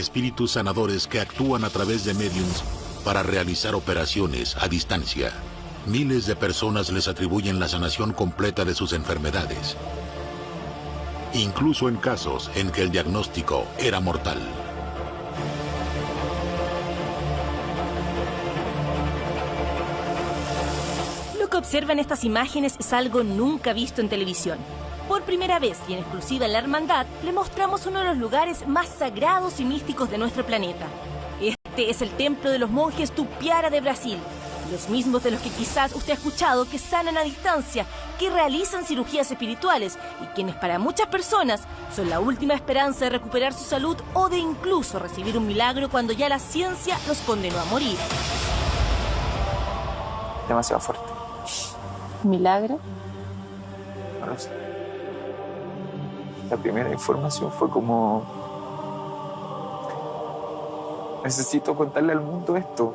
espíritus sanadores que actúan a través de médiums para realizar operaciones a distancia. Miles de personas les atribuyen la sanación completa de sus enfermedades, incluso en casos en que el diagnóstico era mortal. Lo que observan estas imágenes es algo nunca visto en televisión. Por primera vez y en exclusiva en La Hermandad, le mostramos uno de los lugares más sagrados y místicos de nuestro planeta. Este es el templo de los monjes Tupiara de Brasil. Los mismos de los que quizás usted ha escuchado que sanan a distancia, que realizan cirugías espirituales y quienes para muchas personas son la última esperanza de recuperar su salud o de incluso recibir un milagro cuando ya la ciencia los condenó a morir. Demasiado fuerte. ¿Milagro? No lo sé. La primera información fue como... necesito contarle al mundo esto.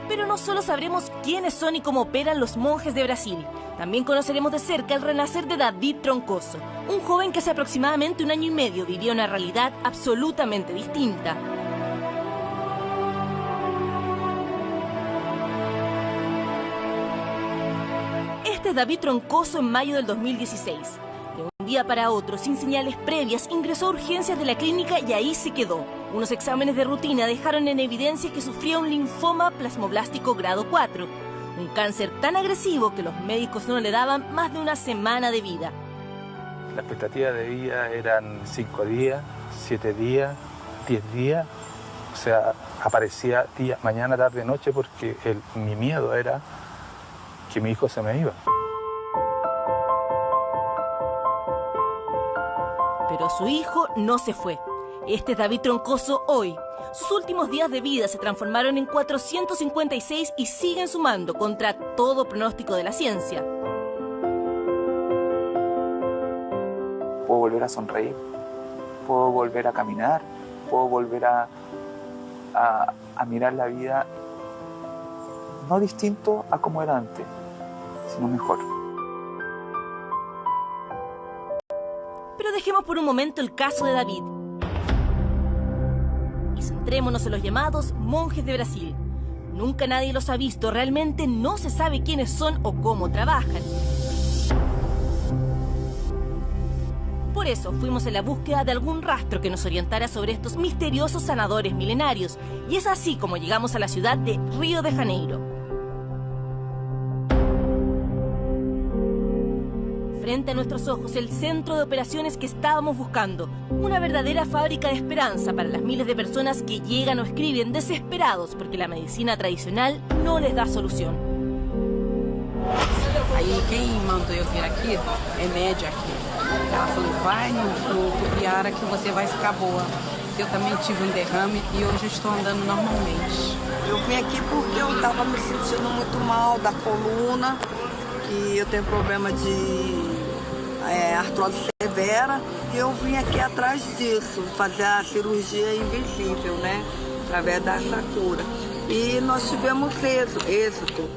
Pero no solo sabremos quiénes son y cómo operan los monjes de Brasil, también conoceremos de cerca el renacer de David Troncoso, un joven que hace aproximadamente 1 año y medio vivía una realidad absolutamente distinta. Este es David Troncoso en mayo del 2016. De un día para otro, sin señales previas, ingresó a urgencias de la clínica y ahí se quedó. Unos exámenes de rutina dejaron en evidencia que sufría un linfoma plasmoblástico grado 4, un cáncer tan agresivo que los médicos no le daban más de 1 semana de vida. La expectativa de vida eran 5 días, 7 días, 10 días. O sea, aparecía día, mañana, tarde, noche, porque mi miedo era que mi hijo se me iba. Pero su hijo no se fue. Este es David Troncoso hoy. Sus últimos días de vida se transformaron en 456 y siguen sumando contra todo pronóstico de la ciencia. Puedo volver a sonreír, puedo volver a caminar, puedo volver a mirar la vida no distinto a como era antes, sino mejor. Pero dejemos por un momento el caso de David y centrémonos en los llamados monjes de Brasil. Nunca nadie los ha visto, realmente no se sabe quiénes son o cómo trabajan. Por eso fuimos en la búsqueda de algún rastro que nos orientara sobre estos misteriosos sanadores milenarios, y es así como llegamos a la ciudad de Río de Janeiro. Frente a nuestros ojos, el centro de operaciones que estábamos buscando. Una verdadera fábrica de esperanza para las miles de personas que llegan o escriben desesperados porque la medicina tradicional no les da solución. Aí quem mandou eu vir aqui é média aqui. Ela falou, vai no Tupiara que você vai ficar boa. Eu também tive um derrame e hoje estou andando normalmente. Eu vim aqui porque eu estava me sentindo muito mal da coluna, que eu tenho problema de artrose severa, e eu vim aqui atrás disso, fazer a cirurgia invisível, né? Através dessa cura. E nós tivemos êxito.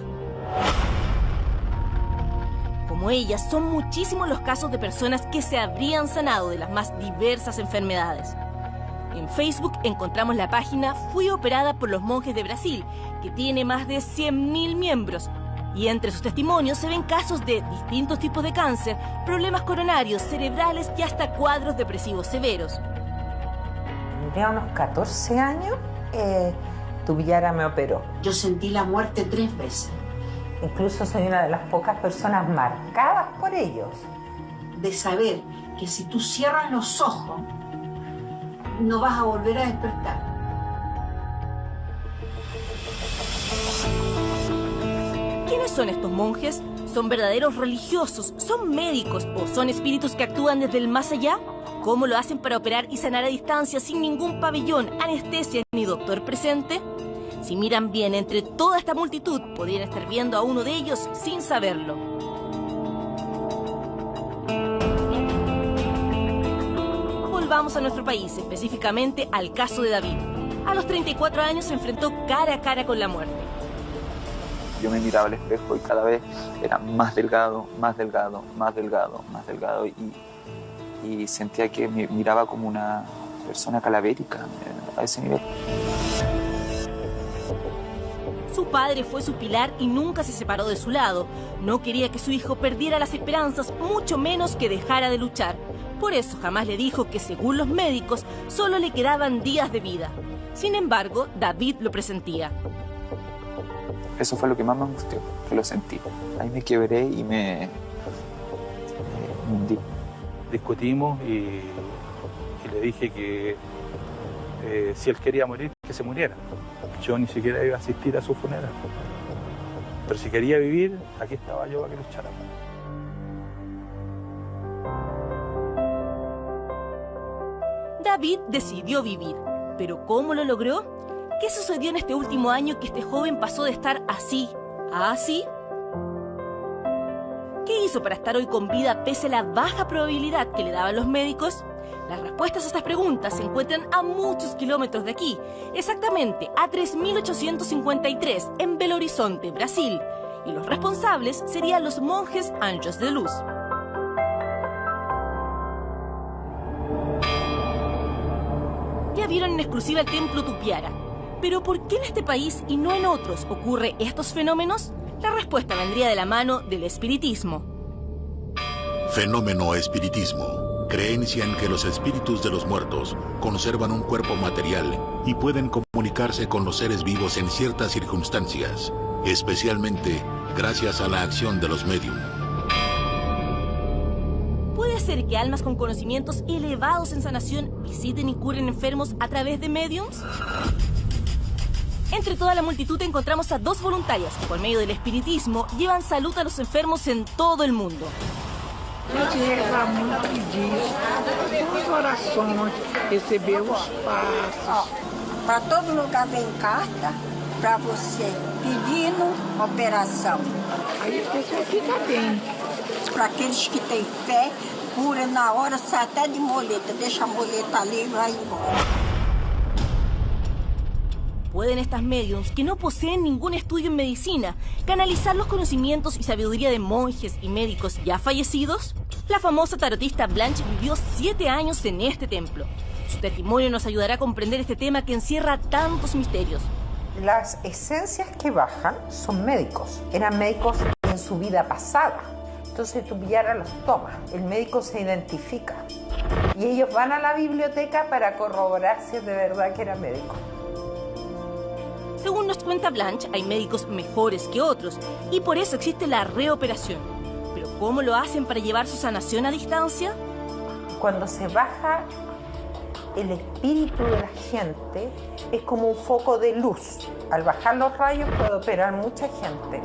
Como ellas, son muchísimos los casos de personas que se habrían sanado de las más diversas enfermedades. En Facebook encontramos la página Fui operada por los monjes de Brasil, que tiene más de 100.000 miembros. Y entre sus testimonios se ven casos de distintos tipos de cáncer, problemas coronarios, cerebrales y hasta cuadros depresivos severos. Tenía unos 14 años, Tupiara me operó. Yo sentí la muerte 3 veces. Incluso soy una de las pocas personas marcadas por ellos. De saber que si tú cierras los ojos, no vas a volver a despertar. ¿Quiénes son estos monjes? ¿Son verdaderos religiosos? ¿Son médicos o son espíritus que actúan desde el más allá? ¿Cómo lo hacen para operar y sanar a distancia sin ningún pabellón, anestesia ni doctor presente? Si miran bien, entre toda esta multitud podrían estar viendo a uno de ellos sin saberlo. Volvamos a nuestro país, específicamente al caso de David. A los 34 años se enfrentó cara a cara con la muerte. Yo me miraba al espejo y cada vez era más delgado, más delgado, más delgado, más delgado y sentía que me miraba como una persona calavérica a ese nivel. Su padre fue su pilar y nunca se separó de su lado. No quería que su hijo perdiera las esperanzas, mucho menos que dejara de luchar. Por eso jamás le dijo que, según los médicos, solo le quedaban días de vida. Sin embargo, David lo presentía. Eso fue lo que más me angustió, que lo sentí. Ahí me quebré y me hundí. Discutimos y le dije que si él quería morir, que se muriera. Yo ni siquiera iba a asistir a su funeral. Pero si quería vivir, aquí estaba yo para que luchara. David decidió vivir. ¿Pero cómo lo logró? ¿Qué sucedió en este último año que este joven pasó de estar así a así? ¿Qué hizo para estar hoy con vida pese a la baja probabilidad que le daban los médicos? Las respuestas a estas preguntas se encuentran a muchos kilómetros de aquí, exactamente a 3.853 en Belo Horizonte, Brasil, y los responsables serían los monjes Anjos de Luz. Ya vieron en exclusiva el templo Tupiara, pero ¿por qué en este país y no en otros ocurre estos fenómenos? La respuesta vendría de la mano del espiritismo. Fenómeno espiritismo. Creencia en que los espíritus de los muertos conservan un cuerpo material y pueden comunicarse con los seres vivos en ciertas circunstancias, especialmente gracias a la acción de los médium. ¿Puede ser que almas con conocimientos elevados en sanación visiten y curen enfermos a través de médiums? Entre toda la multitud encontramos a dos voluntarias que por medio del espiritismo llevan salud a los enfermos en todo el mundo. A gente reza muito disso, as orações, receber os passos. Para todo lugar vem carta para você pedindo operação. Aí a pessoa fica bem. Para aqueles que têm fé, cura na hora, sai até de moleta, deixa a moleta ali e vai embora. ¿Pueden estas médiums, que no poseen ningún estudio en medicina, canalizar los conocimientos y sabiduría de monjes y médicos ya fallecidos? La famosa tarotista Blanche vivió 7 años en este templo. Su testimonio nos ayudará a comprender este tema que encierra tantos misterios. Las esencias que bajan son médicos. Eran médicos en su vida pasada. Entonces Tupiara los toma. El médico se identifica. Y ellos van a la biblioteca para corroborar si es de verdad que era médico. Según nos cuenta Blanche, hay médicos mejores que otros y por eso existe la reoperación. ¿Pero cómo lo hacen para llevar su sanación a distancia? Cuando se baja el espíritu de la gente, es como un foco de luz. Al bajar los rayos puede operar mucha gente.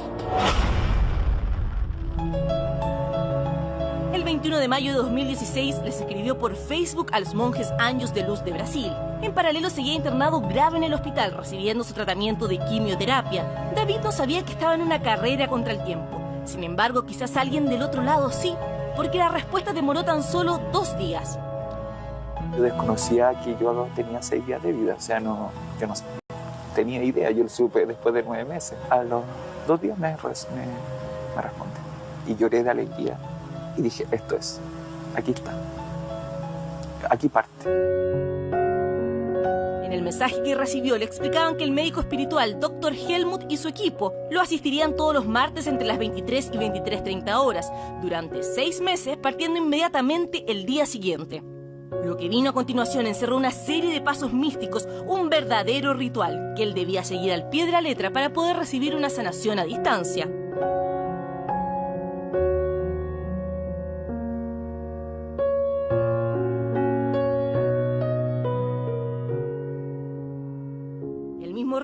El 21 de mayo de 2016 les escribió por Facebook a los monjes Anjos de Luz de Brasil. En paralelo seguía internado grave en el hospital recibiendo su tratamiento de quimioterapia. David no sabía que estaba en una carrera contra el tiempo. Sin embargo, quizás alguien del otro lado sí, porque la respuesta demoró tan solo 2 días. Yo desconocía que yo tenía 6 días de vida, o sea, yo no tenía idea, yo lo supe después de 9 meses. A los 2 días me responde y lloré de alegría y dije, esto es, aquí está, aquí parte. En el mensaje que recibió le explicaban que el médico espiritual Dr. Helmut y su equipo lo asistirían todos los martes entre las 23 y 23:30 horas, durante 6 meses, partiendo inmediatamente el día siguiente. Lo que vino a continuación encerró una serie de pasos místicos, un verdadero ritual que él debía seguir al pie de la letra para poder recibir una sanación a distancia.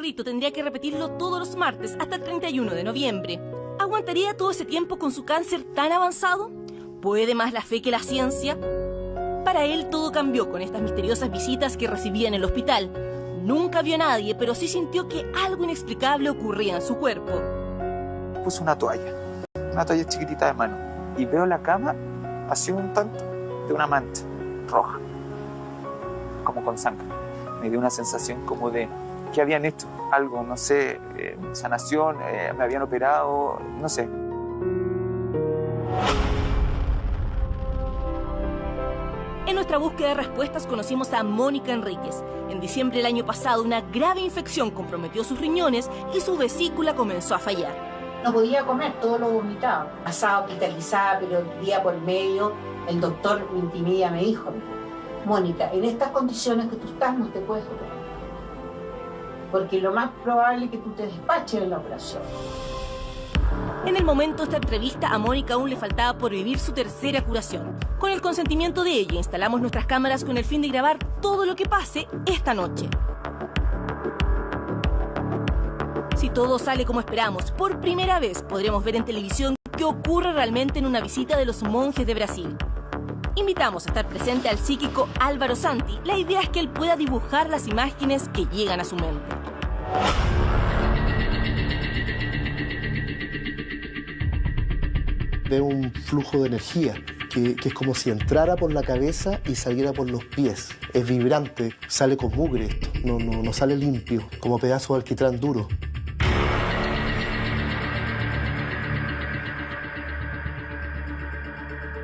Rito tendría que repetirlo todos los martes hasta el 31 de noviembre. ¿Aguantaría todo ese tiempo con su cáncer tan avanzado? ¿Puede más la fe que la ciencia? Para él todo cambió con estas misteriosas visitas que recibía en el hospital. Nunca vio a nadie, pero sí sintió que algo inexplicable ocurría en su cuerpo. Puse una toalla chiquitita de mano, y veo la cama así un tanto de una mancha roja, como con sangre. Me dio una sensación como de que habían hecho algo, no sé, sanación, me habían operado, no sé. En nuestra búsqueda de respuestas conocimos a Mónica Enríquez. En diciembre del año pasado, una grave infección comprometió sus riñones y su vesícula comenzó a fallar. No podía comer, todo lo vomitaba. Pasaba hospitalizada, pero día por medio el doctor me intimida, me dijo: Mónica, en estas condiciones que tú estás no te puedes operar, porque lo más probable es que tú te despaches en la operación. En el momento de esta entrevista, a Mónica aún le faltaba por vivir su tercera curación. Con el consentimiento de ella, instalamos nuestras cámaras con el fin de grabar todo lo que pase esta noche. Si todo sale como esperamos, por primera vez podremos ver en televisión qué ocurre realmente en una visita de los monjes de Brasil. Invitamos a estar presente al psíquico Álvaro Santi. La idea es que él pueda dibujar las imágenes que llegan a su mente. Veo un flujo de energía que es como si entrara por la cabeza y saliera por los pies. Es vibrante, sale con mugre esto, no sale limpio, como pedazo de alquitrán duro.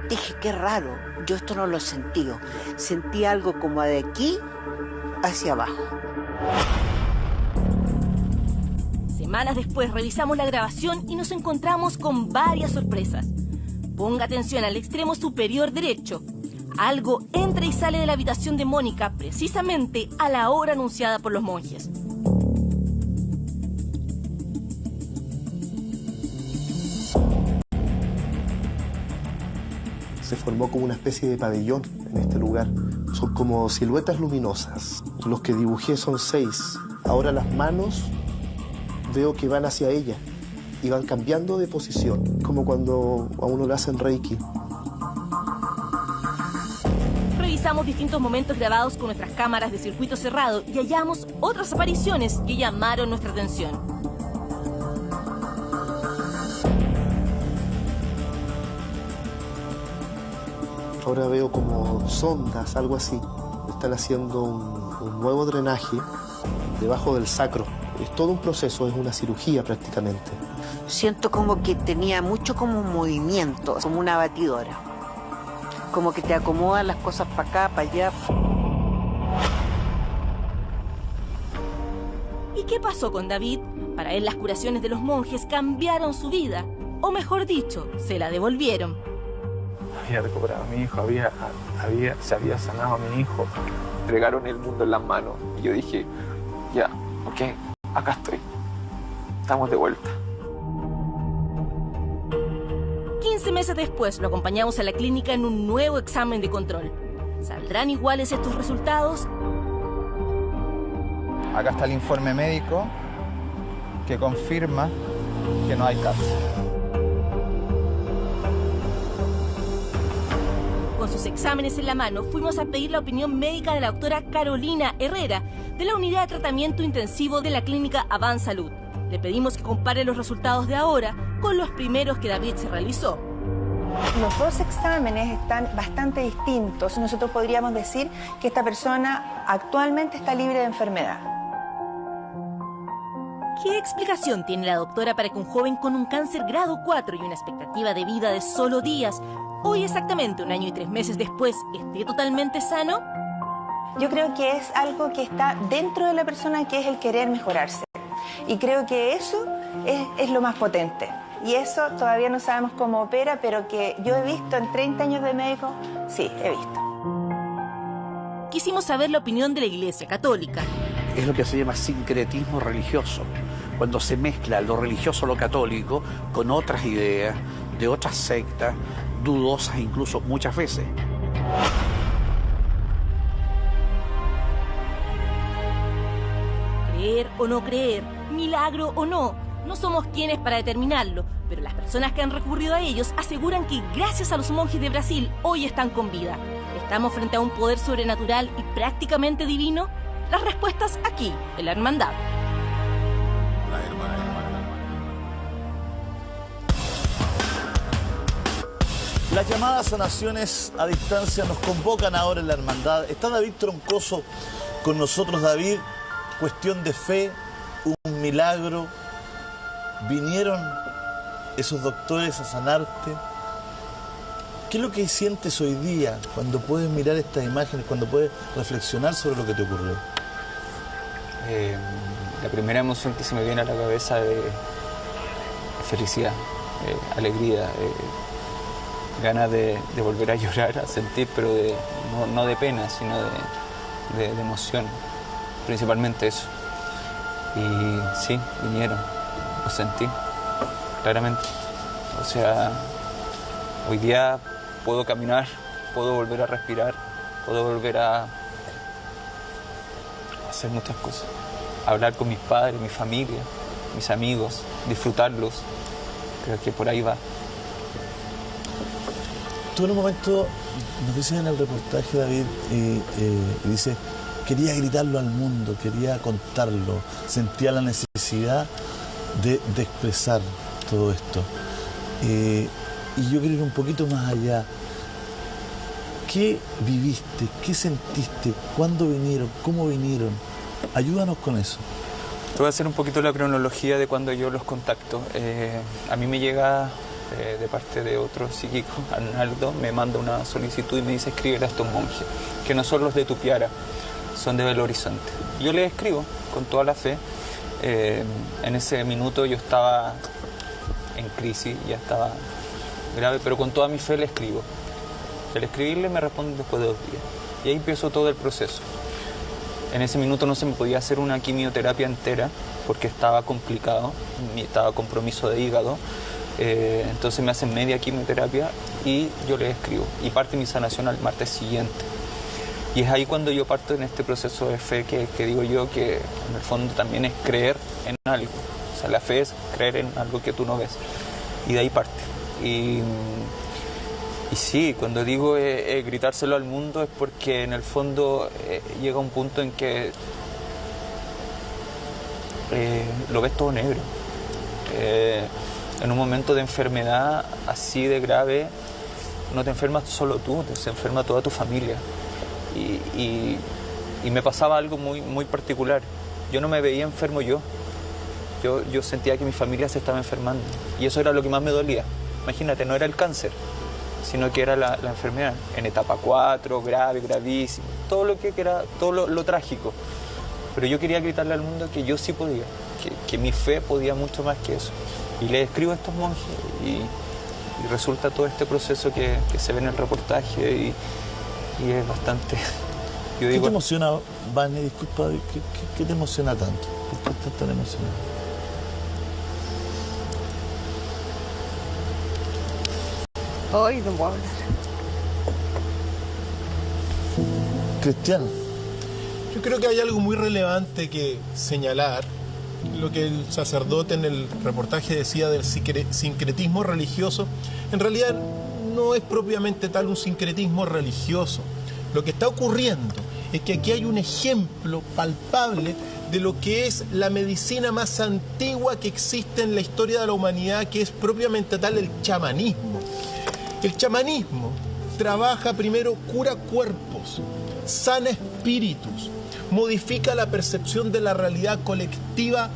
Dije, qué raro, yo esto no lo he sentido. Sentí algo como de aquí hacia abajo. Semanas después revisamos la grabación y nos encontramos con varias sorpresas. Ponga atención al extremo superior derecho. Algo entra y sale de la habitación de Mónica precisamente a la hora anunciada por los monjes. Se formó como una especie de pabellón en este lugar. Son como siluetas luminosas. Los que dibujé son 6. Ahora las manos veo que van hacia ella y van cambiando de posición, como cuando a uno le hacen reiki. Revisamos distintos momentos grabados con nuestras cámaras de circuito cerrado y hallamos otras apariciones que llamaron nuestra atención. Ahora veo como sondas, algo así. Están haciendo un nuevo drenaje debajo del sacro. Es todo un proceso, es una cirugía prácticamente. Siento como que tenía mucho como un movimiento, como una batidora. Como que te acomodan las cosas para acá, para allá. ¿Y qué pasó con David? Para él las curaciones de los monjes cambiaron su vida, o mejor dicho, se la devolvieron. Había recuperado a mi hijo, se había sanado a mi hijo. Entregaron el mundo en las manos y yo dije, ya, ok, acá estoy, estamos de vuelta. 15 meses después lo acompañamos a la clínica en un nuevo examen de control. ¿Saldrán iguales estos resultados? Acá está el informe médico que confirma que no hay cáncer. Con sus exámenes en la mano, fuimos a pedir la opinión médica de la doctora Carolina Herrera, de la Unidad de Tratamiento Intensivo de la Clínica Avant Salud. Le pedimos que compare los resultados de ahora con los primeros que David se realizó. Los dos exámenes están bastante distintos. Nosotros podríamos decir que esta persona actualmente está libre de enfermedad. ¿Qué explicación tiene la doctora para que un joven con un cáncer grado 4 y una expectativa de vida de solo días, hoy exactamente 1 año y 3 meses después, esté totalmente sano? Yo creo que es algo que está dentro de la persona, que es el querer mejorarse. Y creo que eso es lo más potente. Y eso todavía no sabemos cómo opera, pero que yo he visto en 30 años de médico, sí, he visto. Quisimos saber la opinión de la Iglesia Católica. Es lo que se llama sincretismo religioso, cuando se mezcla lo religioso, lo católico, con otras ideas de otras sectas, dudosas incluso muchas veces. Creer o no creer, milagro o no, no somos quienes para determinarlo, pero las personas que han recurrido a ellos aseguran que gracias a los monjes de Brasil hoy están con vida. ¿Estamos frente a un poder sobrenatural y prácticamente divino? Las respuestas aquí, en la Hermandad. Las llamadas sanaciones a distancia nos convocan ahora en la Hermandad. Está David Troncoso con nosotros. David, cuestión de fe, un milagro. Vinieron esos doctores a sanarte. ¿Qué es lo que sientes hoy día cuando puedes mirar estas imágenes, cuando puedes reflexionar sobre lo que te ocurrió? La primera emoción que se me viene a la cabeza es felicidad, alegría, ganas de volver a llorar, a sentir, pero no de pena, sino de emoción, principalmente eso. Y sí, vinieron, lo sentí, claramente. O sea, hoy día puedo caminar, puedo volver a respirar, puedo volver a hacer muchas cosas. Hablar con mis padres, mi familia, mis amigos, disfrutarlos. Creo que por ahí va. Tú en un momento nos dices en el reportaje, David, y dices, quería gritarlo al mundo, quería contarlo, sentía la necesidad de expresar todo esto. Y yo quiero ir un poquito más allá. ¿Qué viviste? ¿Qué sentiste? ¿Cuándo vinieron? ¿Cómo vinieron? Ayúdanos con eso. Te voy a hacer un poquito la cronología de cuando yo los contacto. A mí me llega de parte de otro psíquico, Arnaldo, me manda una solicitud y me dice escríbele a estos monjes, que no son los de Tupiara, son de Belo Horizonte. Yo les escribo con toda la fe. En ese minuto yo estaba en crisis, ya estaba grave, pero con toda mi fe le escribo. Al escribirle me responden después de 2 días. Y ahí empezó todo el proceso. En ese minuto no se me podía hacer una quimioterapia entera porque estaba complicado, estaba compromiso de hígado. Entonces me hacen media quimioterapia y yo les escribo. Y parte mi sanación al martes siguiente. Y es ahí cuando yo parto en este proceso de fe que digo yo que en el fondo también es creer en algo. O sea, la fe es creer en algo que tú no ves. Y de ahí parte. Y sí, cuando digo gritárselo al mundo es porque en el fondo llega un punto en que lo ves todo negro. En un momento de enfermedad así de grave, no te enfermas solo tú, se enferma toda tu familia. Y me pasaba algo muy particular. Yo no me veía enfermo yo sentía que mi familia se estaba enfermando. Y eso era lo que más me dolía. Imagínate, no era el cáncer, sino que era la enfermedad en etapa 4, grave, gravísimo, todo lo que era, todo lo trágico. Pero yo quería gritarle al mundo que yo sí podía, que mi fe podía mucho más que eso. Y le escribo a estos monjes y resulta todo este proceso que se ve en el reportaje y es bastante... Yo digo, ¿qué te emociona, Vane? Disculpa, ¿qué te emociona tanto? ¿Por qué estás tan emocionado? Hoy no puedo hablar. Cristiano. Yo creo que hay algo muy relevante que señalar, lo que el sacerdote en el reportaje decía del sincretismo religioso. En realidad no es propiamente tal un sincretismo religioso. Lo que está ocurriendo es que aquí hay un ejemplo palpable de lo que es la medicina más antigua que existe en la historia de la humanidad, que es propiamente tal el chamanismo. El chamanismo trabaja primero, cura cuerpos, sana espíritus, modifica la percepción de la realidad colectiva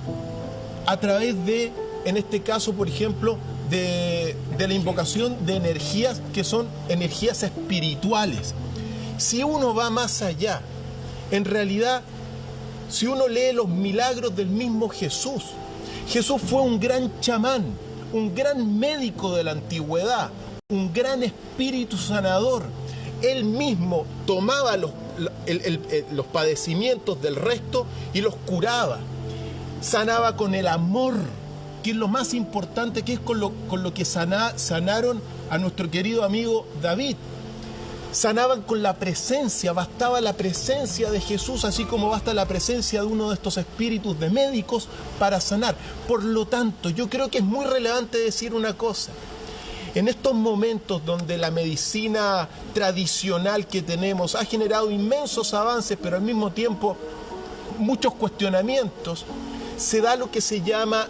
a través de, en este caso, por ejemplo, de la invocación de energías que son energías espirituales. Si uno va más allá, en realidad, si uno lee los milagros del mismo Jesús, Jesús fue un gran chamán, un gran médico de la antigüedad, un gran espíritu sanador. Él mismo tomaba los padecimientos del resto y los curaba. Sanaba con el amor, que es lo más importante, que es con lo que sanaron a nuestro querido amigo David. Sanaban con la presencia, bastaba la presencia de Jesús, así como basta la presencia de uno de estos espíritus de médicos para sanar. Por lo tanto, yo creo que es muy relevante decir una cosa. En estos momentos donde la medicina tradicional que tenemos ha generado inmensos avances, pero al mismo tiempo muchos cuestionamientos, se da lo que se llama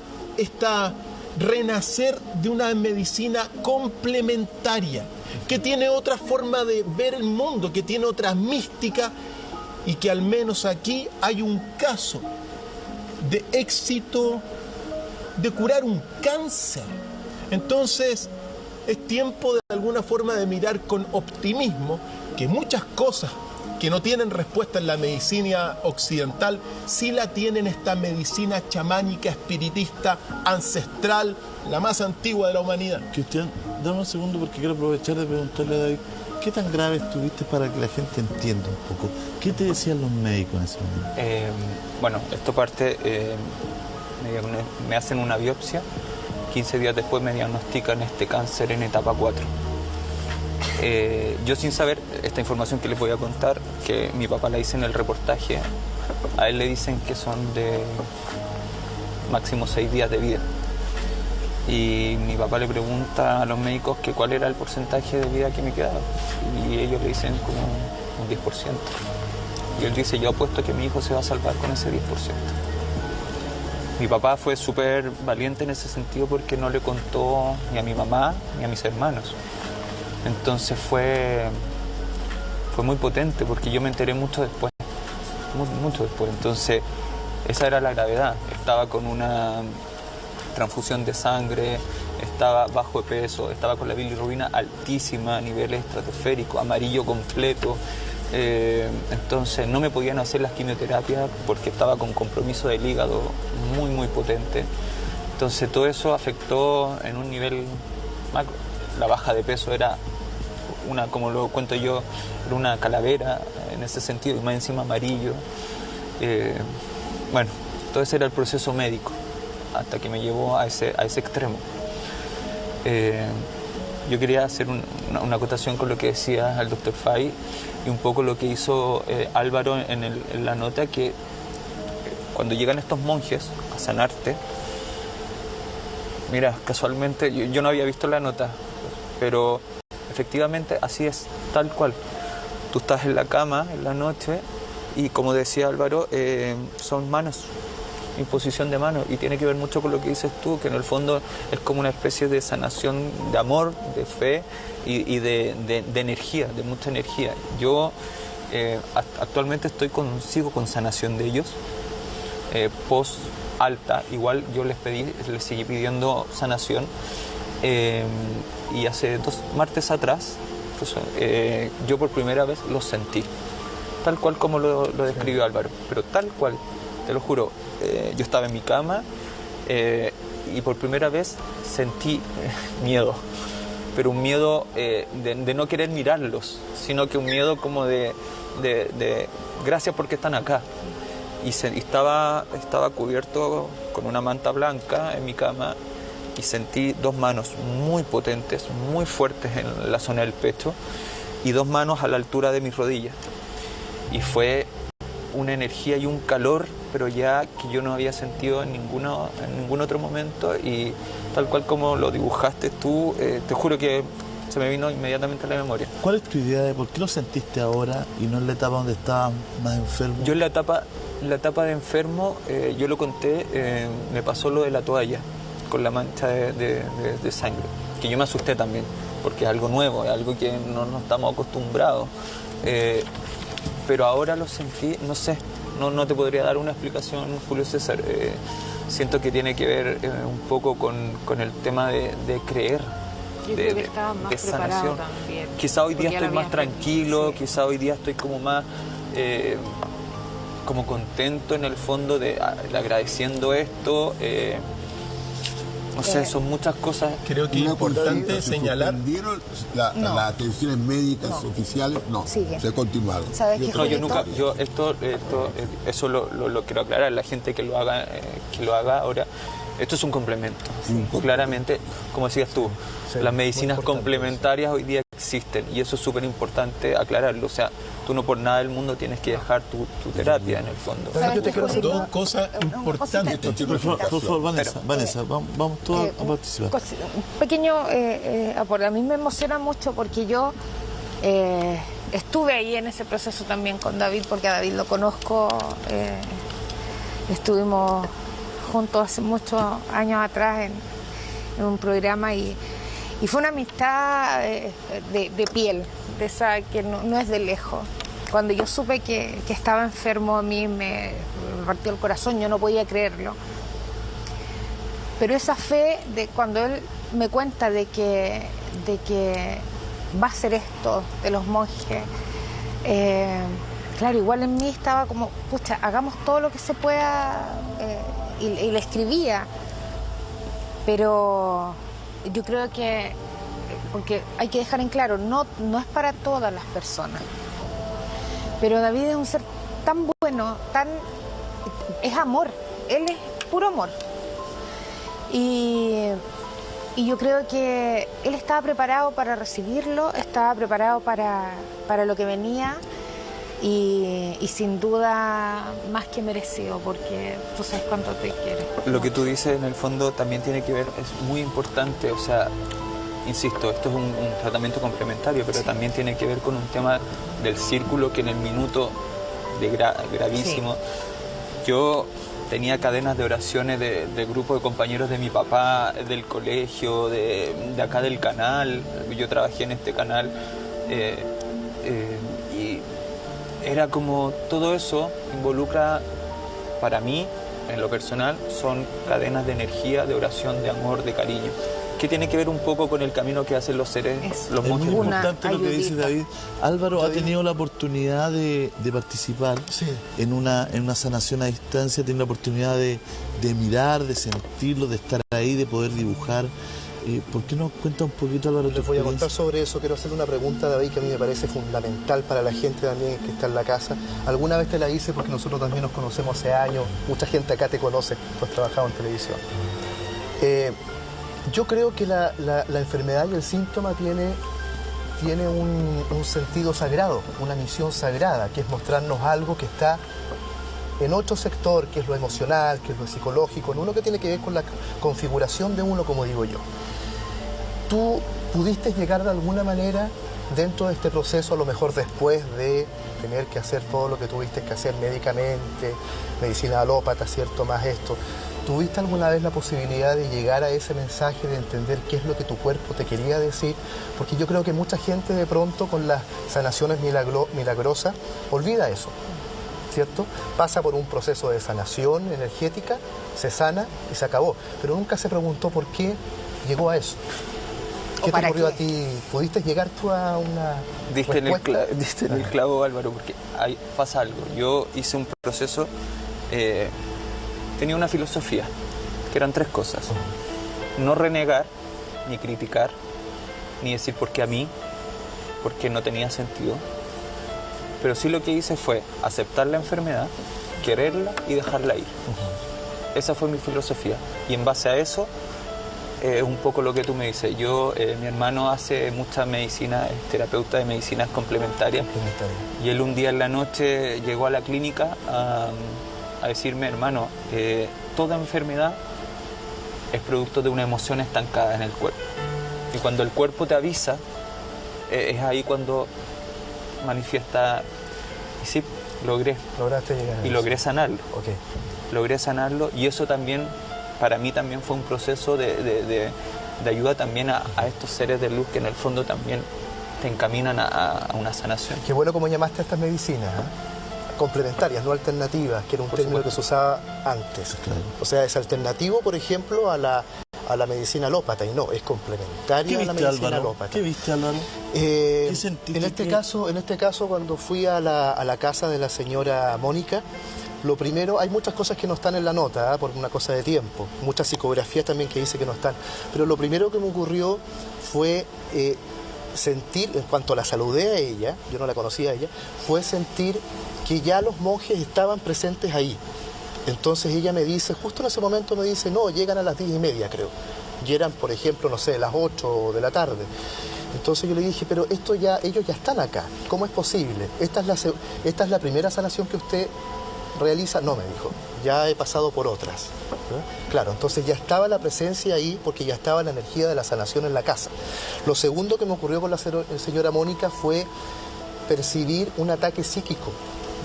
renacer de una medicina complementaria, que tiene otra forma de ver el mundo, que tiene otra mística y que al menos aquí hay un caso de éxito de curar un cáncer. Entonces, es tiempo de alguna forma de mirar con optimismo que muchas cosas que no tienen respuesta en la medicina occidental, sí la tienen esta medicina chamánica, espiritista, ancestral, la más antigua de la humanidad. Cristian, dame un segundo porque quiero aprovechar de preguntarle a David, ¿qué tan grave estuviste para que la gente entienda un poco? ¿Qué te decían los médicos en ese momento? Bueno, esto parte, me hacen una biopsia, 15 días después me diagnostican este cáncer en etapa 4. Yo sin saber esta información que les voy a contar, que mi papá la hice en el reportaje, a él le dicen que son de máximo 6 días de vida. Y mi papá le pregunta a los médicos que cuál era el porcentaje de vida que me quedaba. Y ellos le dicen como un 10%. Y él dice, yo apuesto que mi hijo se va a salvar con ese 10%. Mi papá fue súper valiente en ese sentido porque no le contó ni a mi mamá ni a mis hermanos. Entonces fue muy potente porque yo me enteré mucho después, mucho después. Entonces esa era la gravedad. Estaba con una transfusión de sangre, estaba bajo de peso, estaba con la bilirrubina altísima a niveles estratosféricos, amarillo completo. Entonces no me podían hacer las quimioterapias porque estaba con compromiso del hígado muy potente. Entonces todo eso afectó en un nivel macro. La baja de peso era una, como lo cuento yo, era una calavera en ese sentido, y más encima amarillo. Bueno, todo ese era el proceso médico, hasta que me llevó a ese extremo. Yo quería hacer una acotación con lo que decía el doctor Fay y un poco lo que hizo Álvaro en la nota, que cuando llegan estos monjes a sanarte, mira, casualmente, yo no había visto la nota, pero efectivamente así es, tal cual. Tú estás en la cama en la noche y, como decía Álvaro, son manos, imposición de manos, y tiene que ver mucho con lo que dices tú, que en el fondo es como una especie de sanación de amor, de fe y de energía, de mucha energía. Yo actualmente sigo con sanación de ellos, post alta, igual yo les seguí pidiendo sanación, y hace 2 martes atrás pues, yo por primera vez los sentí, tal cual como lo describió Álvaro, pero tal cual, te lo juro. Yo estaba en mi cama y por primera vez sentí miedo, pero un miedo de no querer mirarlos, sino que un miedo como de gracias porque están acá. Y estaba cubierto con una manta blanca en mi cama y sentí 2 manos muy potentes, muy fuertes en la zona del pecho y 2 manos a la altura de mis rodillas. Y fue una energía y un calor, pero ya que yo no había sentido en ningún otro momento, y tal cual como lo dibujaste tú, te juro que se me vino inmediatamente a la memoria. ¿Cuál es tu idea de por qué lo sentiste ahora y no en la etapa donde estabas más enfermo? Yo en la etapa de enfermo, yo lo conté, me pasó lo de la toalla con la mancha de sangre, que yo me asusté también, porque es algo nuevo, es algo que no estamos acostumbrados. Pero ahora lo sentí, no sé, no te podría dar una explicación, Julio César. Siento que tiene que ver un poco con el tema de creer, de sanación. Quizá hoy día estoy más tranquilo, sí. Quizá hoy día estoy como más como contento en el fondo, de agradeciendo esto. No sé, son muchas cosas. Creo que es importante señalar. Las atenciones médicas oficiales, no, se continuaron. No, yo nunca, eso lo quiero aclarar, la gente que lo haga ahora. Esto es un complemento, claramente, como decías tú, las medicinas complementarias hoy día existen, y eso es súper importante aclararlo. O sea, tú no por nada del mundo tienes que dejar tu terapia en el fondo. Yo te quiero 2 cosas importantes. Por favor, Vanessa, vamos todos a participar. Un pequeño aporte. A mí me emociona mucho porque yo estuve ahí en ese proceso también con David, porque a David lo conozco, estuvimos juntos hace muchos años atrás en un programa, y fue una amistad de piel, de esa que no es de lejos. Cuando yo supe que estaba enfermo, a mí me partió el corazón, yo no podía creerlo. Pero esa fe de cuando él me cuenta de que va a hacer esto de los monjes, claro, igual en mí estaba como, pucha, hagamos todo lo que se pueda, y le escribía. Pero yo creo que, porque hay que dejar en claro, no es para todas las personas. Pero David es un ser tan bueno, es amor, él es puro amor. Y yo creo que él estaba preparado para recibirlo, estaba preparado para lo que venía y sin duda más que merecido, porque tú sabes cuánto te quiere. Lo que tú dices en el fondo también tiene que ver, es muy importante, o sea, insisto, esto es un tratamiento complementario, pero también tiene que ver con un tema del círculo que en el minuto de gravísimo, yo tenía cadenas de oraciones de grupo de compañeros de mi papá, del colegio, de acá del canal, yo trabajé en este canal, y era como todo eso involucra, para mí, en lo personal, son cadenas de energía, de oración, de amor, de cariño, que tiene que ver un poco con el camino que hacen los seres, los monjes. Es muy importante lo que dice David. Álvaro ha tenido la oportunidad de participar en una sanación a distancia, tiene la oportunidad de mirar, de sentirlo, de estar ahí, de poder dibujar. ¿Por qué nos cuenta un poquito, Álvaro? Les voy a contar sobre eso. Quiero hacerle una pregunta, David, que a mí me parece fundamental para la gente también que está en la casa. Alguna vez te la hice porque nosotros también nos conocemos hace años. Mucha gente acá te conoce, tú has trabajado en televisión. Yo creo que la enfermedad y el síntoma tiene un sentido sagrado, una misión sagrada, que es mostrarnos algo que está en otro sector, que es lo emocional, que es lo psicológico, en uno que tiene que ver con la configuración de uno, como digo yo. ¿Tú pudiste llegar de alguna manera dentro de este proceso, a lo mejor después de tener que hacer todo lo que tuviste que hacer médicamente, medicina alópata, ¿cierto? Más esto. ¿Tuviste alguna vez la posibilidad de llegar a ese mensaje, de entender qué es lo que tu cuerpo te quería decir? Porque yo creo que mucha gente de pronto con las sanaciones milagrosas olvida eso, ¿cierto? Pasa por un proceso de sanación energética, se sana y se acabó. Pero nunca se preguntó por qué llegó a eso. ¿Qué te ocurrió a ti? ¿Pudiste llegar tú a una Diste en el clavo, Álvaro, porque ahí pasa algo. Yo hice un proceso, tenía una filosofía, que eran 3 cosas. No renegar, ni criticar, ni decir por qué a mí, porque no tenía sentido. Pero sí lo que hice fue aceptar la enfermedad, quererla y dejarla ir. Esa fue mi filosofía. Y en base a eso, un poco lo que tú me dices. Yo, mi hermano hace mucha medicina, es terapeuta de medicinas complementarias. Y él un día en la noche llegó a la clínica a decirme, hermano, toda enfermedad es producto de una emoción estancada en el cuerpo. Y cuando el cuerpo te avisa, es ahí cuando manifiesta. Y sí, lograste llegar y logré sanarlo. Okay. Logré sanarlo, y eso también, para mí también fue un proceso de ayuda también a estos seres de luz que en el fondo también te encaminan a una sanación. Qué bueno como llamaste a estas medicinas, complementarias, no alternativas, que era un término que se usaba antes. Claro. O sea, es alternativo, por ejemplo, a la medicina alópata, y no, es complementaria a la medicina alópata. ¿Qué viste, Álvaro? ¿Qué sentiste? En este caso, cuando fui a la casa de la señora Mónica, lo primero, hay muchas cosas que no están en la nota, por una cosa de tiempo, muchas psicografías también que dice que no están, pero lo primero que me ocurrió fue sentir, en cuanto la saludé a ella, yo no la conocía a ella, fue sentir que ya los monjes estaban presentes ahí. Entonces ella me dice, justo en ese momento me dice, no, llegan a las 10:30 creo, y eran, por ejemplo, no sé, las 8 de la tarde. Entonces yo le dije, pero ellos ya están acá, ¿cómo es posible? ¿Esta es la primera sanación que usted realiza? No, me dijo, ya he pasado por otras. Claro, entonces ya estaba la presencia ahí porque ya estaba la energía de la sanación en la casa. Lo segundo que me ocurrió con la señora Mónica fue percibir un ataque psíquico.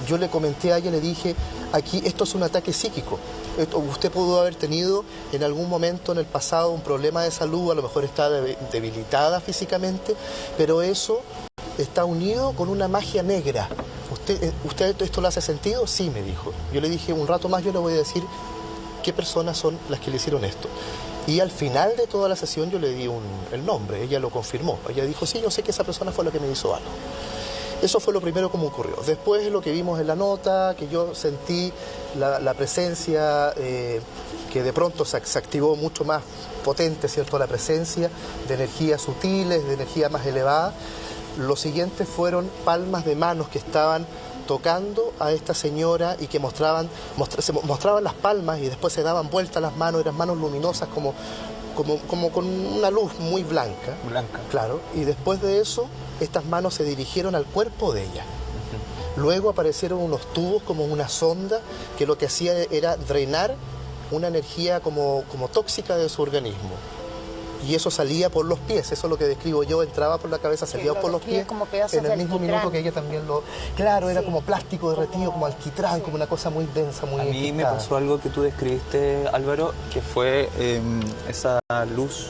Yo le comenté a ella, le dije, aquí esto es un ataque psíquico. Usted pudo haber tenido en algún momento en el pasado un problema de salud, a lo mejor está debilitada físicamente, pero eso está unido con una magia negra. ¿usted esto le hace sentido? Sí, me dijo. Yo le dije, un rato más yo le voy a decir qué personas son las que le hicieron esto. Y al final de toda la sesión yo le di el nombre, ella lo confirmó. Ella dijo, sí, yo sé que esa persona fue la que me hizo algo. Eso fue lo primero como ocurrió. Después lo que vimos en la nota, que yo sentí la presencia, que de pronto se activó mucho más potente, ¿cierto? La presencia de energías sutiles, de energía más elevada. Lo siguiente fueron palmas de manos que estaban tocando a esta señora y que se mostraban las palmas y después se daban vueltas las manos, eran manos luminosas como con una luz muy blanca. Blanca. Claro, y después de eso, estas manos se dirigieron al cuerpo de ella. Luego aparecieron unos tubos como una sonda que lo que hacía era drenar una energía como tóxica de su organismo. Y eso salía por los pies, eso es lo que describo yo, entraba por la cabeza, salía por los pies, como pedazos en de el mismo alquitrán. minuto que ella también lo... Claro, era como plástico derretido, como alquitrán, como una cosa muy densa, muy A mí me enquistada. pasó algo que tú describiste, Álvaro, que fue esa luz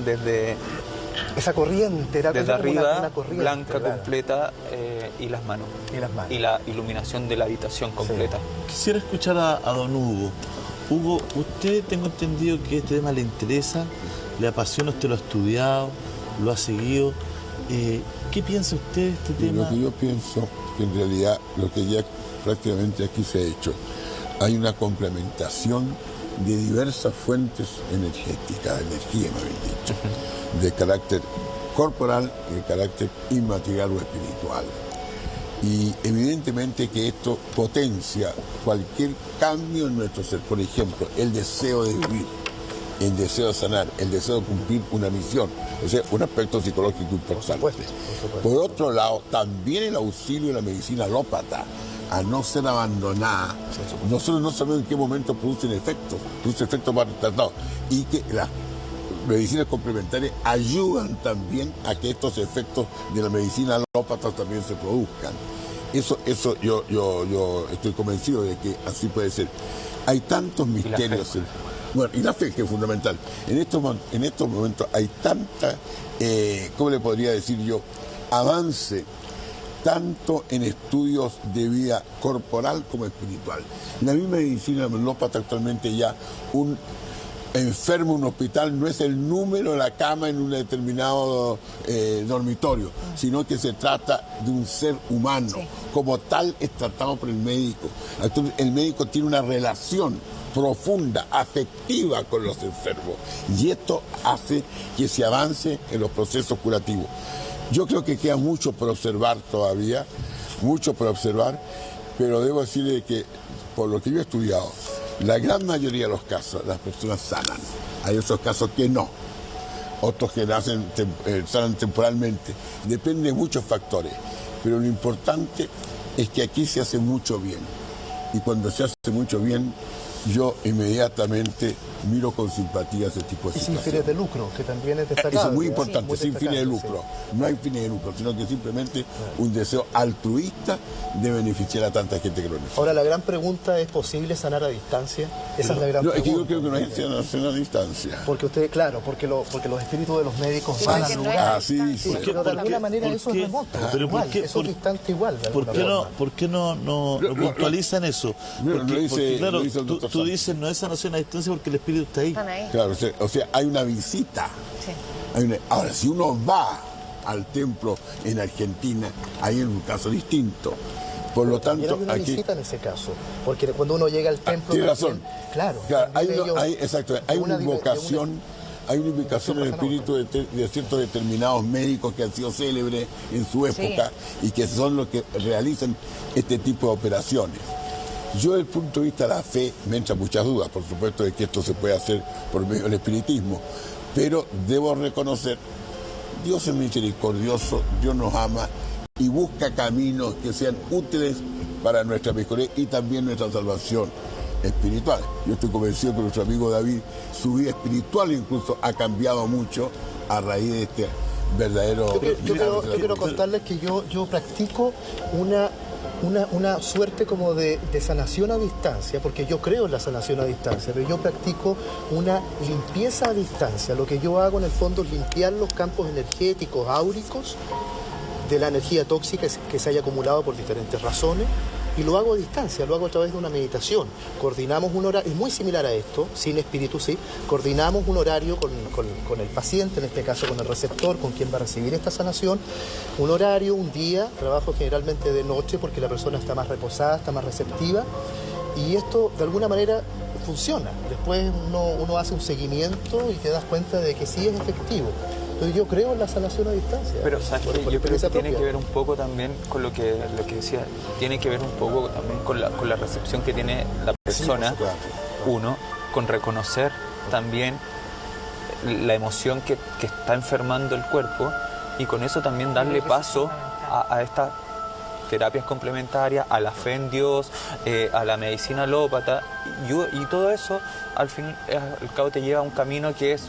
desde... Esa corriente, era desde como arriba, una corriente, blanca, claro. completa, y las manos. Y la iluminación de la habitación completa. Quisiera escuchar a don Hugo. Hugo, usted tengo entendido que este tema le interesa, le apasiona, usted lo ha estudiado, lo ha seguido. ¿Qué piensa usted de este tema? Lo que yo pienso, que en realidad lo que ya prácticamente aquí se ha hecho, hay una complementación de diversas fuentes energéticas, energía más bien dicho, de carácter corporal y de carácter inmaterial o espiritual. Y evidentemente que esto potencia cualquier cambio en nuestro ser. Por ejemplo, el deseo de vivir, el deseo de sanar, el deseo de cumplir una misión. O sea, un aspecto psicológico importante. Por otro lado, también el auxilio de la medicina alópata, a no ser abandonada. Nosotros no sabemos en qué momento producen efectos para el tratado. Y que las medicinas complementarias ayudan también a que estos efectos de la medicina alópata también se produzcan. Eso yo estoy convencido de que así puede ser. Hay tantos misterios. Y la fe, que es fundamental. En estos momentos hay tanta, ¿cómo le podría decir yo? Avance, tanto en estudios de vida corporal como espiritual. La misma medicina alópata actualmente ya un enfermo en un hospital no es el número de la cama en un determinado dormitorio, sino que se trata de un ser humano. Como tal es tratado por el médico. Entonces, el médico tiene una relación profunda, afectiva con los enfermos. Y esto hace que se avance en los procesos curativos. Yo creo que queda mucho por observar todavía, pero debo decirle que, por lo que yo he estudiado, la gran mayoría de los casos, las personas sanan. Hay otros casos que no. Otros que sanan temporalmente. Depende de muchos factores. Pero lo importante es que aquí se hace mucho bien. Y cuando se hace mucho bien, yo inmediatamente miro con simpatía ese tipo de situaciones. Y sin fines de lucro, que también es destacable. Eso es muy importante, sin fines de lucro. No hay fines de lucro, sino que simplemente un deseo altruista de beneficiar a tanta gente que lo necesita. Ahora, la gran pregunta, ¿es posible sanar a distancia? Esa es la gran pregunta. Es que yo creo que no hay sanación a distancia. Porque usted, claro, porque los espíritus de los médicos van al lugar. Pero de alguna manera eso es remoto. Pero igual, eso es distante igual. ¿Por qué no puntualizan eso? Porque claro, tú dices no es sanación a distancia porque el espíritu está ahí. Claro, o sea, hay una visita. Ahora, si uno va al templo en Argentina, ahí es un caso distinto. Por lo tanto, hay una visita en ese caso, porque cuando uno llega al templo... Tiene razón. Claro. Hay una invocación. Hay una invocación en el espíritu de ciertos determinados médicos que han sido célebres en su época y que son los que realizan este tipo de operaciones. Yo, desde el punto de vista de la fe, me entran muchas dudas, por supuesto, de que esto se puede hacer por medio del espiritismo, pero debo reconocer, Dios es misericordioso, Dios nos ama y busca caminos que sean útiles para nuestra mejoría y también nuestra salvación espiritual. Yo estoy convencido que nuestro amigo David, su vida espiritual incluso ha cambiado mucho a raíz de este verdadero... Yo quiero contarles que yo practico una suerte como de sanación a distancia, porque yo creo en la sanación a distancia, pero yo practico una limpieza a distancia. Lo que yo hago en el fondo es limpiar los campos energéticos, áuricos, de la energía tóxica que se haya acumulado por diferentes razones. Y lo hago a distancia, lo hago a través de una meditación. Coordinamos un horario, es muy similar a esto, sin espíritu, sí. Coordinamos un horario con el paciente, en este caso con el receptor, con quien va a recibir esta sanación. Un horario, un día, trabajo generalmente de noche porque la persona está más reposada, está más receptiva. Y esto, de alguna manera, funciona. Después uno hace un seguimiento y te das cuenta de que sí es efectivo. Entonces yo creo en la sanación a distancia. Pero ¿sabes qué? Yo creo que tiene que ver un poco también con lo que decía, tiene que ver un poco también con la recepción que tiene la persona, uno, con reconocer también la emoción que está enfermando el cuerpo y con eso también darle paso a estas terapias complementarias, a la fe en Dios, a la medicina alópata y todo eso al fin y al cabo te lleva a un camino que es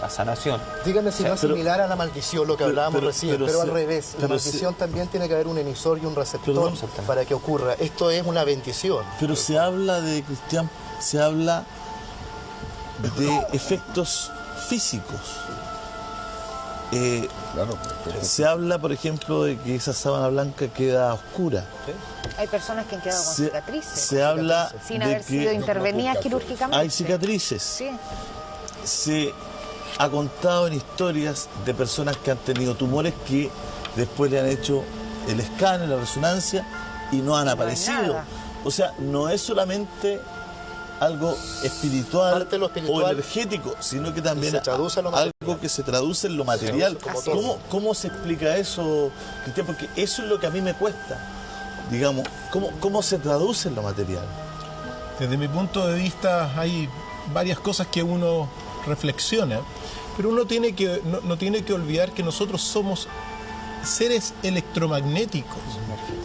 la sanación. Dígame si no es similar a la maldición, lo que hablábamos recién, pero al revés. La maldición también tiene que haber un emisor y un receptor para que ocurra. Esto es una bendición. Pero se habla de, Cristian, se habla de efectos físicos. Se habla, por ejemplo, de que esa sábana blanca queda oscura. Hay personas que han quedado con cicatrices. Se habla sin de haber que sido intervenidas quirúrgicamente. hay cicatrices. Sí. Se ha contado en historias de personas que han tenido tumores que después le han hecho el escáner, la resonancia y no han aparecido. O sea, no es solamente algo espiritual o energético, sino que también algo que se traduce en lo material. ¿Cómo se explica eso, Cristian? Porque eso es lo que a mí me cuesta. Digamos, ¿cómo se traduce en lo material? Desde mi punto de vista hay varias cosas que uno reflexiona, pero uno no tiene que olvidar que nosotros somos seres electromagnéticos.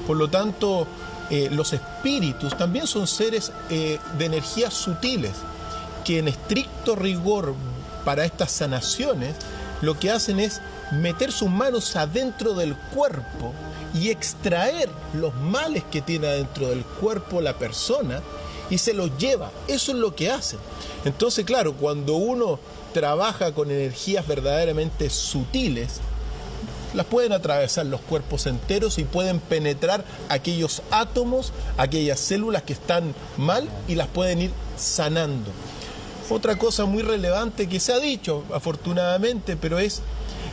Por lo tanto, los espíritus también son seres de energías sutiles, que en estricto rigor para estas sanaciones lo que hacen es meter sus manos adentro del cuerpo y extraer los males que tiene adentro del cuerpo la persona y se los lleva. Eso es lo que hacen. Entonces, claro, cuando uno trabaja con energías verdaderamente sutiles, las pueden atravesar los cuerpos enteros y pueden penetrar aquellos átomos, aquellas células que están mal y las pueden ir sanando. Otra cosa muy relevante que se ha dicho, afortunadamente, pero es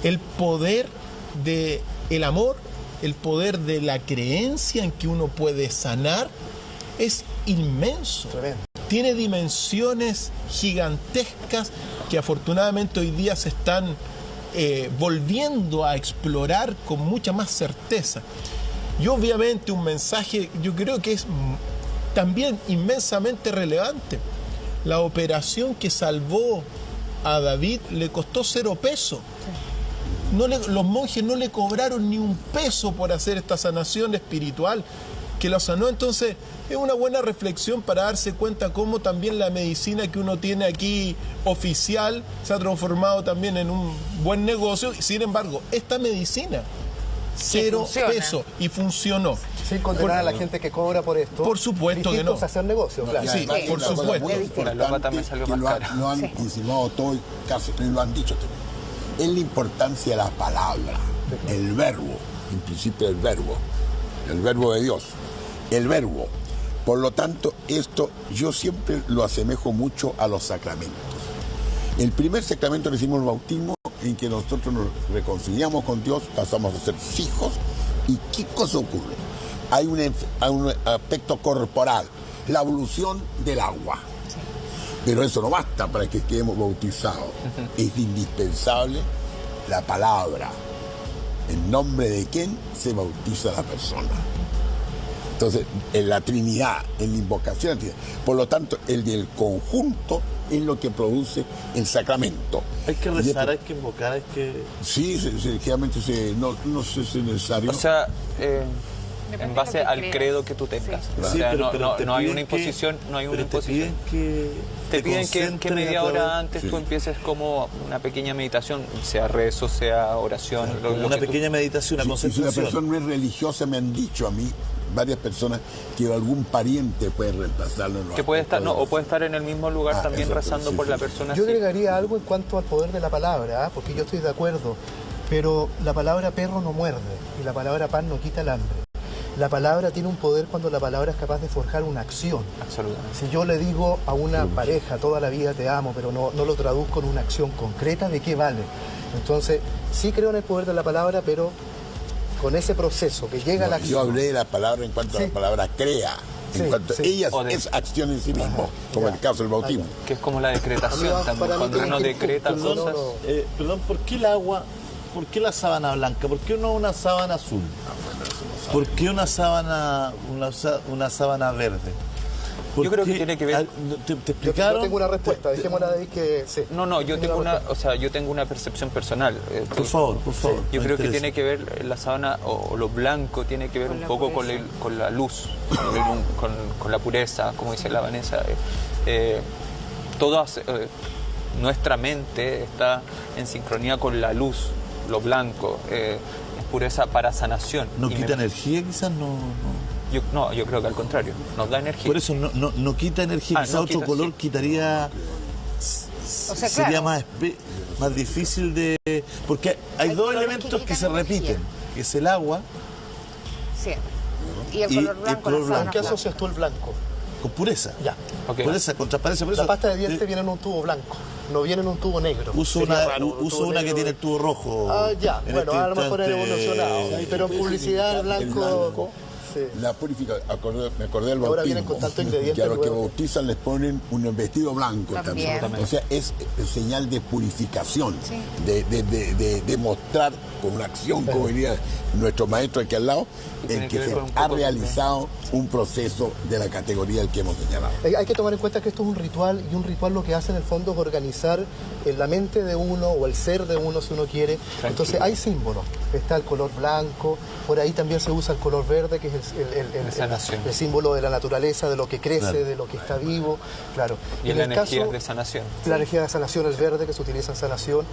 el poder del amor, el poder de la creencia en que uno puede sanar, es inmenso. Tiene dimensiones gigantescas que afortunadamente hoy día se están volviendo a explorar con mucha más certeza. Y obviamente un mensaje, yo creo que es también inmensamente relevante. La operación que salvó a David le costó 0 pesos. Los monjes no le cobraron ni un peso por hacer esta sanación espiritual que lo sanó. Entonces es una buena reflexión para darse cuenta cómo también la medicina que uno tiene aquí oficial se ha transformado también en un buen negocio. Sin embargo, esta medicina, 0 pesos y funcionó. Sin condenar a la gente que cobra por esto. Por supuesto que no. Es hacer negocio, claro. Sí, por supuesto. La lopa también salió más cara. Lo han insinuado todo y casi lo han dicho también. Es la importancia de la palabra, el verbo, en principio el verbo de Dios, el verbo. Por lo tanto, esto yo siempre lo asemejo mucho a los sacramentos. El primer sacramento que hicimos el bautismo, en que nosotros nos reconciliamos con Dios, pasamos a ser hijos, ¿y qué cosa ocurre? Hay un aspecto corporal, la evolución del agua. Pero eso no basta para que quedemos bautizados. Es indispensable la palabra. ¿En nombre de quién se bautiza la persona? Entonces, en la Trinidad, en la invocación, por lo tanto, el del conjunto es lo que produce el sacramento. Hay que rezar, hay que invocar, hay que... Sí, generalmente no sé si es necesario. O sea, en base al credo que tú tengas. Sí. O sea, no hay una imposición, no hay una imposición. Te piden que media hora antes tú empieces como una pequeña meditación, sea rezo, sea oración. Una pequeña meditación, una concentración. Si una persona no es religiosa, me han dicho a mí, varias personas, que algún pariente puede reemplazarlo. Que puede estar, o puede estar en el mismo lugar también rezando por la persona. Yo agregaría algo en cuanto al poder de la palabra, porque yo estoy de acuerdo. Pero la palabra perro no muerde y la palabra pan no quita el hambre. La palabra tiene un poder cuando la palabra es capaz de forjar una acción. Absolutamente. Si yo le digo a una pareja toda la vida te amo, pero no lo traduzco en una acción concreta, ¿de qué vale? Entonces, sí creo en el poder de la palabra, pero con ese proceso que llega a la acción. Yo hablé de la palabra en cuanto a la palabra crea. En cuanto ella es acción en sí mismo, como el caso del bautismo. Que es como la decretación también, cuando uno decreta cosas. Perdón, ¿por qué el agua? ¿Por qué la sábana blanca? ¿Por qué no una sábana azul? ¿Por qué una sábana verde? Yo creo que tiene que ver. ¿Te explicaron? Yo tengo una respuesta, dejémosla de ahí que sí. No, yo tengo una percepción personal. Por favor. Yo creo que tiene que ver la sábana o lo blanco tiene que ver un poco con la luz, con la pureza, como dice la Vanessa. Nuestra mente está en sincronía con la luz, lo blanco, es pureza para sanación. ¿No quita energía quizás? Yo creo que al contrario, nos da energía. Por eso no quita energía, quizás otro color quitaría... sería más difícil de... Porque hay dos elementos que se repiten, que es el agua... Sí. Y el color blanco. ¿Qué asocias tú el blanco? Con pureza. Ya. Pureza, con transparencia. Por eso, la pasta de dientes viene en un tubo blanco, no viene en un tubo negro. Uso una que tiene el tubo rojo. Ya, bueno, a lo mejor es evolucionado. Pero en publicidad el blanco... La purificación, me acordé del ahora vienen con tanto bautismo, ingrediente que a los que bautizan les ponen un vestido blanco también. O sea, es señal de purificación, de mostrar con una acción, como diría nuestro maestro aquí al lado, en que se ha realizado un proceso de la categoría del que hemos señalado. Hay que tomar en cuenta que esto es un ritual, y un ritual lo que hace en el fondo es organizar la mente de uno o el ser de uno, si uno quiere. Entonces hay símbolos, está el color blanco, por ahí también se usa el color verde, que es el símbolo de la naturaleza, de lo que crece, claro, de lo que está vivo, claro. Y la energía de sanación. La energía de sanación, el verde que se utiliza en sanación.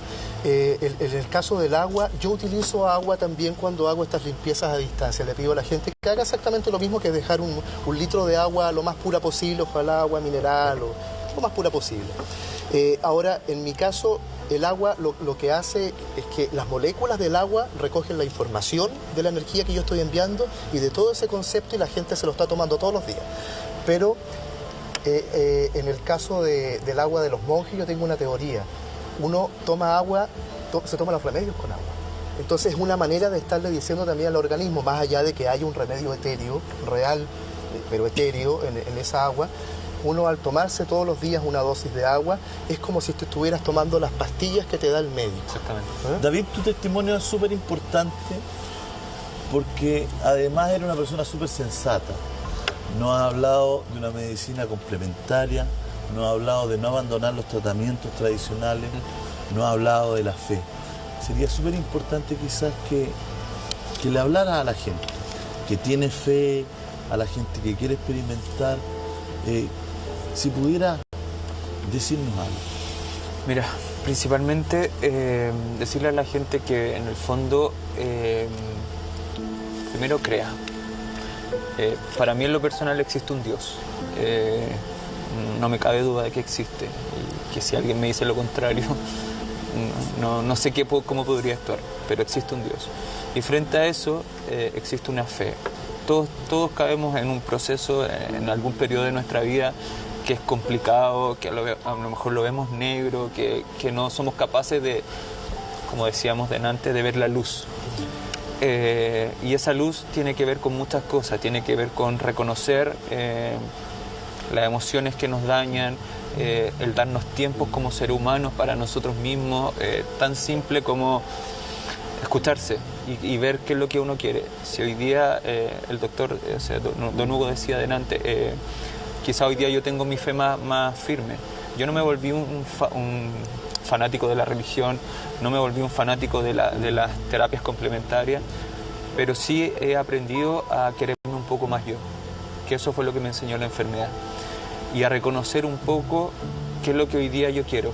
En el caso del agua, yo utilizo agua también cuando hago estas limpiezas a distancia. Le pido a la gente que haga exactamente lo mismo, que dejar un litro de agua lo más pura posible, ojalá agua mineral o lo más pura posible. Ahora, en mi caso, el agua lo que hace es que las moléculas del agua recogen la información de la energía que yo estoy enviando y de todo ese concepto, y la gente se lo está tomando todos los días. Pero en el caso del agua de los monjes, yo tengo una teoría. Uno toma agua, se toma los remedios con agua. Entonces es una manera de estarle diciendo también al organismo, más allá de que haya un remedio etéreo, real, pero etéreo en esa agua, uno al tomarse todos los días una dosis de agua, es como si te estuvieras tomando las pastillas que te da el médico. Exactamente. David, tu testimonio es súper importante porque además eres una persona súper sensata. No has hablado de una medicina complementaria, no has hablado de no abandonar los tratamientos tradicionales, no has hablado de la fe. Sería súper importante quizás que le hablaras a la gente que tiene fe, a la gente que quiere experimentar, si pudiera decirnos algo. Mira, principalmente decirle a la gente que en el fondo primero crea. Para mí en lo personal existe un Dios. No me cabe duda de que existe. Y que si alguien me dice lo contrario, no sé cómo podría actuar, pero existe un Dios. Y frente a eso existe una fe. Todos caemos en un proceso, en algún periodo de nuestra vida, que es complicado, que a lo mejor lo vemos negro, que no somos capaces de, como decíamos delante, de ver la luz. Y esa luz tiene que ver con muchas cosas, tiene que ver con reconocer las emociones que nos dañan, el darnos tiempos como seres humanos para nosotros mismos, tan simple como escucharse y ver qué es lo que uno quiere. Si hoy día el doctor, don Hugo decía delante, quizá hoy día yo tengo mi fe más firme. Yo no me volví un fanático de la religión, no me volví un fanático de las terapias complementarias, pero sí he aprendido a quererme un poco más yo, que eso fue lo que me enseñó la enfermedad, y a reconocer un poco qué es lo que hoy día yo quiero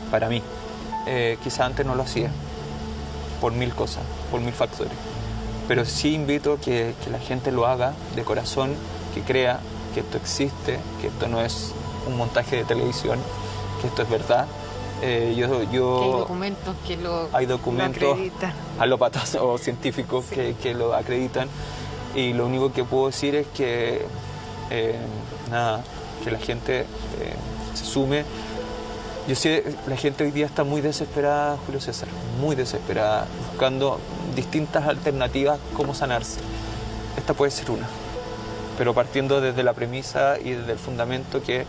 para mí. Quizá antes no lo hacía, por mil cosas, por mil factores, pero sí invito que la gente lo haga de corazón, que crea que esto existe, que esto no es un montaje de televisión, que esto es verdad, hay documentos que hay documentos lo acreditan. alópatas o científicos que lo acreditan, y lo único que puedo decir es que que la gente se sume. Yo sé, la gente hoy día está muy desesperada, Julio César, muy desesperada, buscando distintas alternativas cómo sanarse. Esta puede ser una, pero partiendo desde la premisa y desde el fundamento que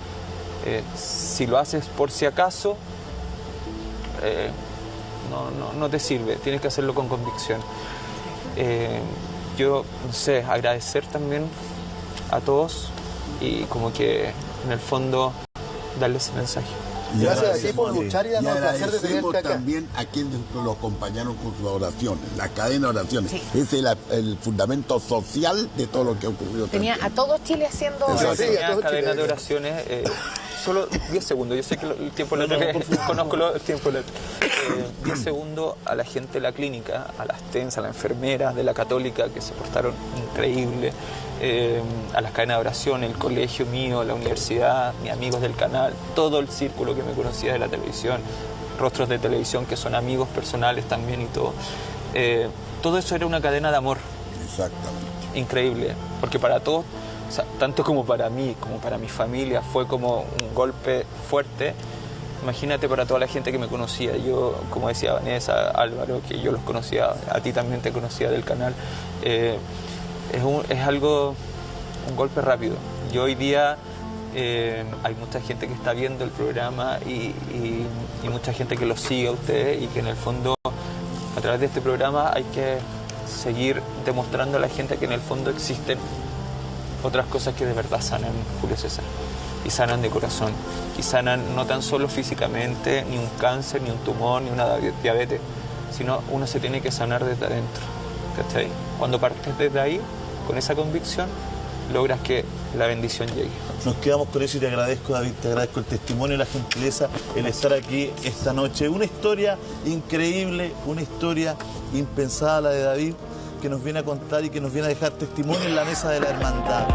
si lo haces por si acaso, no te sirve, tienes que hacerlo con convicción. Yo, no sé, agradecer también a todos y como que en el fondo darles ese mensaje. Gracias a ti por luchar y darnos el placer de agradecemos tenerte acá. también a quienes lo acompañaron con sus oraciones, la cadena de oraciones. Sí. Ese es el fundamento social de todo lo que ha ocurrido. Tenía a todo Chile haciendo oraciones. Tenía cadena de oraciones, solo 10 segundos. Yo sé que el tiempo conozco el tiempo. 10 segundos a la gente de la clínica, a las TENS, a las enfermeras de la Católica que se portaron increíble, a las cadenas de oración, el colegio mío, la universidad, mis amigos del canal, todo el círculo que me conocía de la televisión, rostros de televisión que son amigos personales también y todo. Todo eso era una cadena de amor. Exactamente. Increíble, porque para todos, o sea, tanto como para mí, como para mi familia, fue como un golpe fuerte. Imagínate para toda la gente que me conocía. Yo, como decía Vanessa, Álvaro, que yo los conocía, a ti también te conocía del canal. Es algo, un golpe rápido. Y hoy día hay mucha gente que está viendo el programa y mucha gente que lo sigue a ustedes y que en el fondo, a través de este programa, hay que seguir demostrando a la gente que en el fondo existen otras cosas que de verdad sanan, Julio César, y sanan de corazón, y sanan no tan solo físicamente, ni un cáncer, ni un tumor, ni una diabetes, sino uno se tiene que sanar desde adentro, ¿cachai? Cuando partes desde ahí, con esa convicción, logras que la bendición llegue. Nos quedamos con eso y te agradezco, David, te agradezco el testimonio y la gentileza, el estar aquí esta noche. Una historia increíble, una historia impensada la de David, que nos viene a contar y que nos viene a dejar testimonio en la mesa de la hermandad.